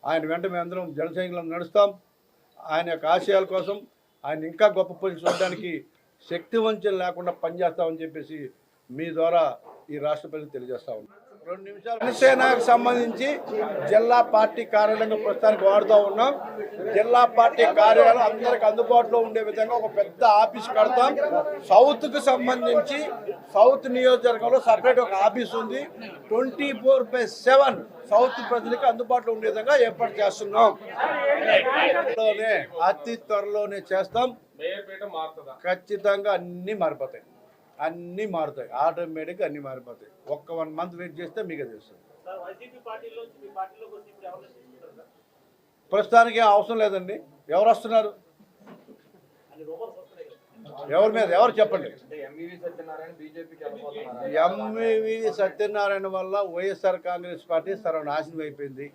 ఆయన వెంట మేమందరం జన సైనికులం నడుస్తాం. ఆయన యొక్క ఆశయాల కోసం ఆయన ఇంకా గొప్ప పొజిషన్ చూడడానికి శక్తి వంచన లేకుండా పనిచేస్తామని చెప్పేసి మీ ద్వారా ఈ రాష్ట్ర ప్రజలకు తెలియజేస్తా ఉన్నాం. 2 నిమిషాలు. జనసేనకు సంబంధించి జిల్లా పార్టీ కార్యాలయంగా ప్రస్తుతానికి వాడుతూ ఉన్నాం. జిల్లా పార్టీ కార్యాలయం అందరికి అందుబాటులో ఉండే విధంగా ఒక పెద్ద ఆఫీస్ కడతాం. సౌత్కు సంబంధించి సౌత్ నియోజకవర్గంలో సపరేట్ ఒక ఆఫీస్ ఉంది. 24/7 సౌత్ ప్రజలకు అందుబాటులో ఉండే విధంగా ఏర్పాటు చేస్తున్నాం. అతి త్వరలోనే చేస్తాం. ఖచ్చితంగా అన్నీ మారుతాయి ఆటోమేటిక్గా అన్నీ మారిపోతాయి. ఒక్క 1 మంత్ వెయిట్ చేస్తే మీకు తెలుస్తుంది. ప్రస్తుతానికి ఏం అవసరం లేదండి. ఎవరు వస్తున్నారు, ఎవరి మీద ఎవరు చెప్పండి. ఎంవివి సత్యనారాయణ వల్ల వైఎస్ఆర్ కాంగ్రెస్ పార్టీ సర్వనాశనం అయిపోయింది.